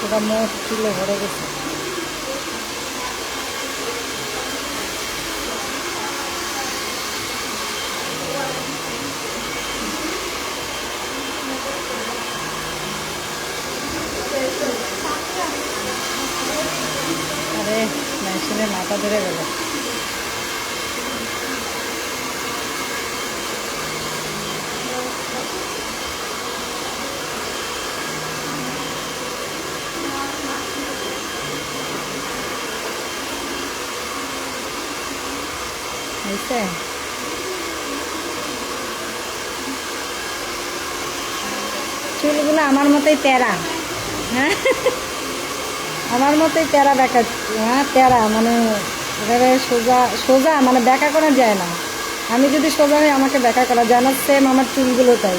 পুরো মোট চুলে ভরে গেছে। আরে মেশিনে মাথা ধরে গেল। হয়েছে? চুলগুলো আমার মতোই প্যারা। হ্যাঁ, আমার মতোই প্যারা বেঁকা। হ্যাঁ প্যারা, মানে এভাবে সোজা সোজা মানে বেঁকা করা যায় না। আমি যদি সোজা হই আমাকে বেঁকা করা যায় না, সেম আমার চুলগুলো তাই।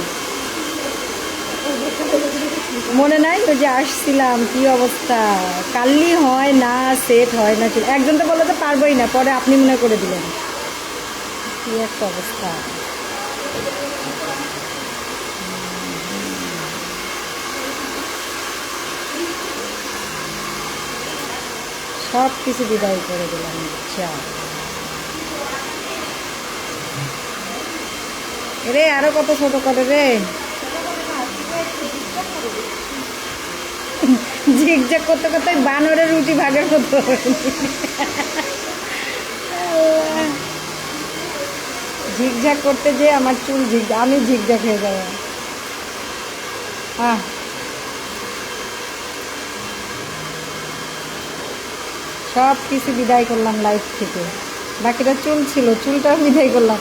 মনে নাই ওই যে আসছিলাম কি অবস্থা, কালই হয় না, সেট হয় না চুল। একজন তো বললো তো পারবোই না, পরে আপনি মনে করে দিলেন। কি একটা অবস্থা। সব কিছু বিদায় করে দিলাম। আচ্ছা রে, আরো কত ছোট করে রে, ঝিকঝাক করতে করতে বানরের রুটি ভাগের মতো। ঝিকঝাক করতে যে আমার চুল আমি ঝিকঝাক হয়ে যাবো। হ্যাঁ, সব কিছু বিদায় করলাম লাইফ থেকে। বাকিটা চুল ছিল, চুলটাও বিদায় করলাম।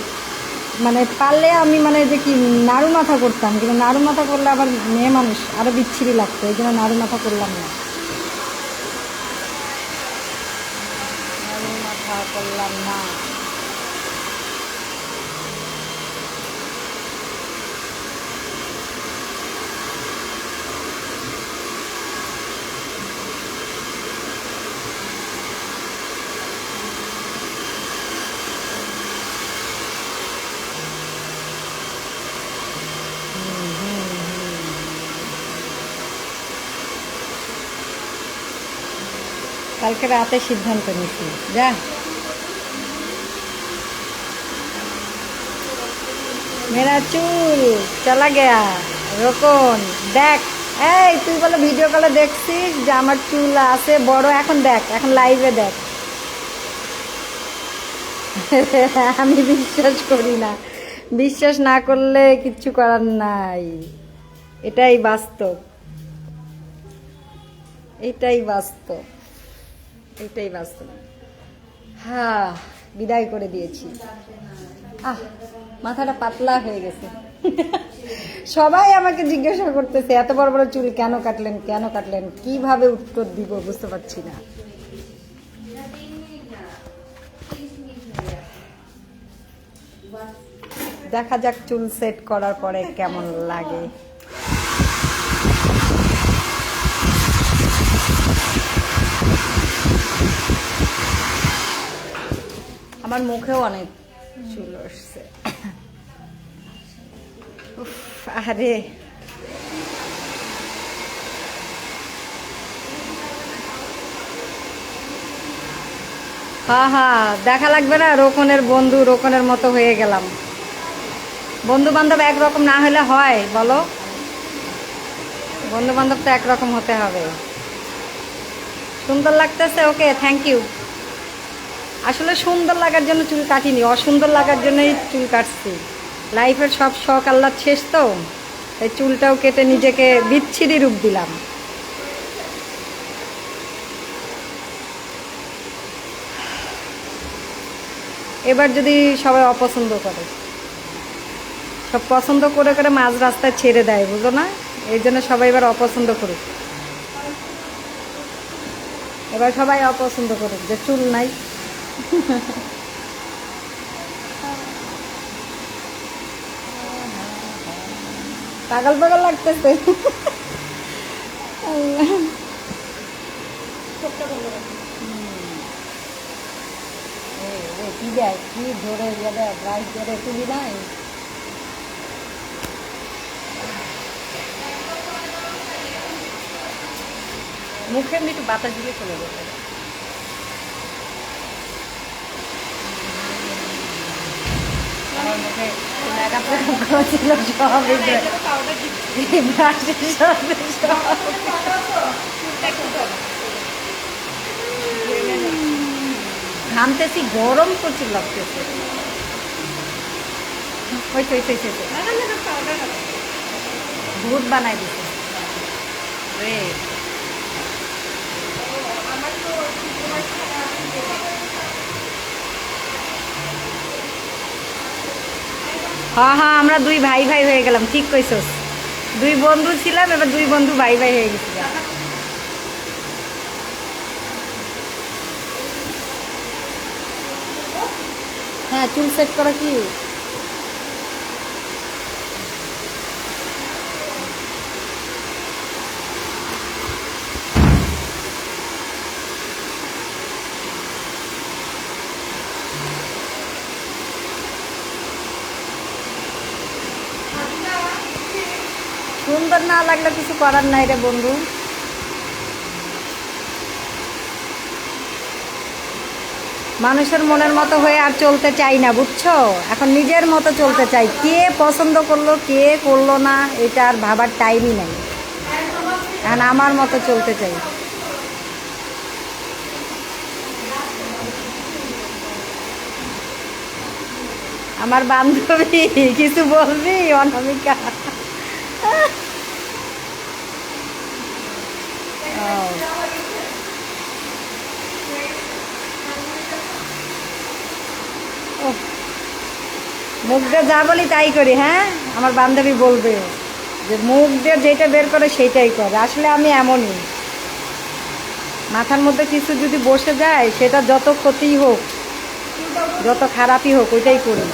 মানে পারলে আমি মানে যে কি নাড়ু মাথা করতাম, কিন্তু নাড়ু মাথা করলে আবার মেয়ে মানুষ আরও বিচ্ছিরি লাগতো, এই জন্য নাড়ু মাথা করলাম না। নাড়ু মাথা করলাম না। কালকে রাতে সিদ্ধান্ত নিয়েছি, যা মেরা চুল চলা গেয়া। রোকন দেখ, এই তুই বলে ভিডিও কলে দেখছিস যে আমার চুল আছে বড়, এখন দেখ, এখন লাইভে দেখ। আমি বিশ্বাস করি না, বিশ্বাস না করলে কিচ্ছু করার নাই। এটাই বাস্তব, এটাই বাস্তব, এটাই বাস্তব। হ্যাঁ, বিদায় করে দিয়েছি। আহ, মাথাটা পাতলা হয়ে গেছে। সবাই আমাকে জিজ্ঞাসা করতেছে এত বড় বড় চুল কেন কাটলেন, কেন কাটলেন, কিভাবে উত্তর দিব বুঝতে পারছি না। দেখা যাক চুল সেট করার পরে কেমন লাগে। আমার মুখেও অনেক চুল আসছে। আরে হ্যাঁ হ্যাঁ, দেখা লাগবে না, রোকনের বন্ধু, রোকনের মতো হয়ে গেলাম। বন্ধু বান্ধব একরকম না হলে হয় বলো? বন্ধু বান্ধব তো একরকম হতে হবে। সুন্দর লাগতেছে, ওকে থ্যাংক ইউ। আসলে সুন্দর লাগার জন্য চুল কাটিনি, অসুন্দর লাগার জন্যই চুল কাটছি। লাইফের সব শখ আহ্লাদ শেষ তো, তাই চুলটাও কেটে নিজেকে বিচ্ছিরি রূপ দিলাম। এবার যদি সবাই অপছন্দ করে, সব পছন্দ করে করে মাঝ রাস্তায় ছেড়ে দেয়, বুঝো না? এই জন্য সবাই এবার অপছন্দ করুক, এবার সবাই অপছন্দ করুক যে চুল নাই। পাগল পাগল লাগতেছে। কি দেয়, কি ধরে যাবে ব্রাইট ধরে তুলি নাই। মুখে এমনি একটু বাতাস দিলে চলে যাবে। আমার মুখে মেকআপ ছিল সব ঘামতেছি, গরম প্রচুর লাগতেছে। ভূত বানাই দিছে রে। হ্যাঁ হ্যাঁ, আমরা দুই ভাই ভাই হয়ে গেলাম, ঠিক কইছস। দুই বন্ধু ছিলাম, এবার দুই বন্ধু ভাই ভাই হয়ে গেছি। হ্যাঁ, চুল সেট করা কি সুন্দর না লাগলে কিছু করার নাই রে বন্ধু। মানুষের মনের মতো হয়ে আর চলতে চাই না, বুঝছো? এখন নিজের মতো চলতে চাই। কে পছন্দ করলো কে করলো না এটা আর ভাবার টাইমই নাই। এখন আমার মতো চলতে চাই। আমার বান্ধবী কিছু বলবি অনামিকা? মুখ দিয়ে যা বলি তাই করি। হ্যাঁ, আমার বান্ধবী বলবে যে মুখ দিয়ে যেটা বের করে সেইটাই করে। আসলে আমি এমনই, মাথার মধ্যে কিছু যদি বসে যায় সেটা যত ক্ষতিই হোক যত খারাপই হোক ওইটাই করি।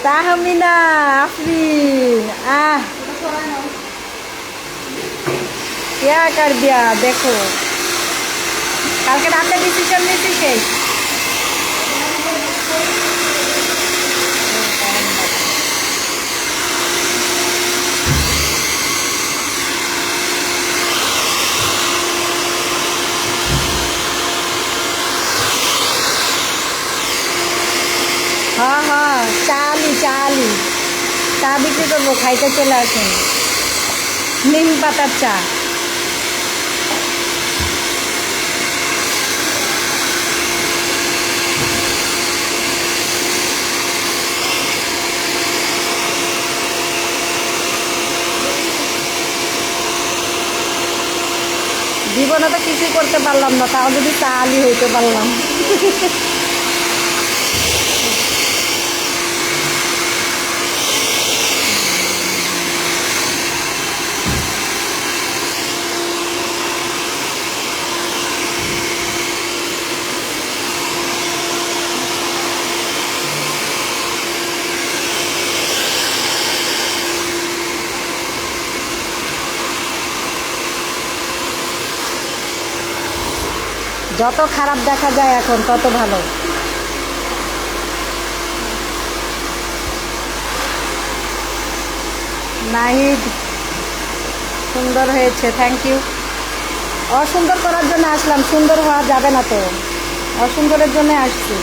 তাহমিনা আফরিন क्या कर दिया देखो। কালকে রাতে ডিসিশন নিয়েছি শেষ। হ্যাঁ হ্যাঁ, চা বিক্রি করবো, খাইতে চলে আসুন। নিম পাতার চা। জীবনে তো কিছুই করতে পারলাম না, তাও যদি চা আলি হইতে পারলাম। যত খারাপ দেখা যায় এখন তত ভালো। নাহিদ সুন্দর হয়েছে, থ্যাংক ইউ। অসুন্দর করার জন্য আসলাম, সুন্দর হওয়া যাবে না তো, অসুন্দরের জন্য আসছি।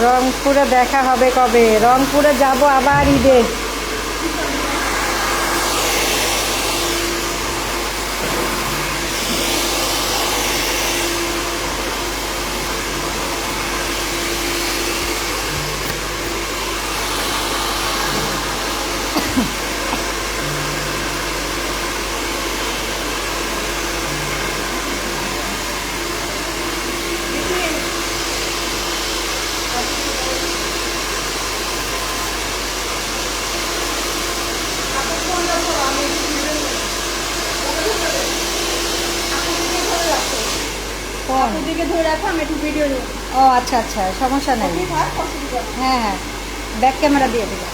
রংপুরে দেখা হবে কবে? রংপুরে যাব আবার ঈদে। ও আচ্ছা আচ্ছা, সমস্যা নেই। হ্যাঁ হ্যাঁ, ব্যাক ক্যামেরা দিয়ে দেবো।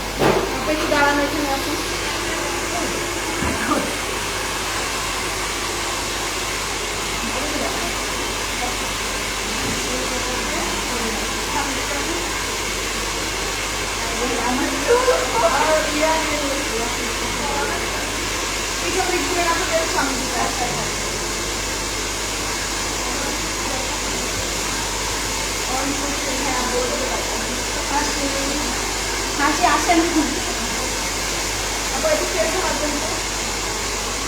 সামনে দিকে আসতে হাসি আসে না। আবার এদিকে এসে হাত দেন তো।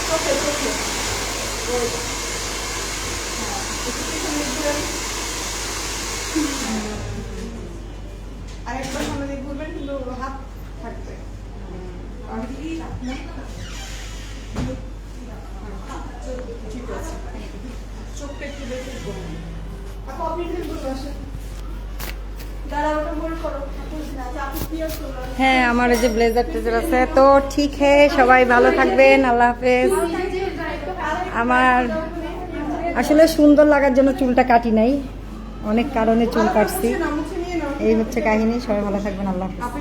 চোখে চোখে ওই হ্যাঁ একটু পিছনে ঘুরেন আরেকবার সামনে দিকে ঘুরবেন কিন্তু হাত থাকবে ঠিক আছে চোখটা একটু দেখে ঘুরবেন আপু আপনি ঘুরবে আসেন দাঁড়া ওটা মোড় করো আপু ক্লিয়ার করো হ্যাঁ, আমার এই যে ব্লেজার টেজার আছে। তো ঠিক হ্যাঁ, সবাই ভালো থাকবেন, আল্লাহ হাফেজ। আমার আসলে সুন্দর লাগার জন্য চুলটা কাটি নাই, অনেক কারণে চুল কাটছি। এই হচ্ছে কাহিনী। সবাই ভালো থাকবেন, আল্লাহ হাফেজ।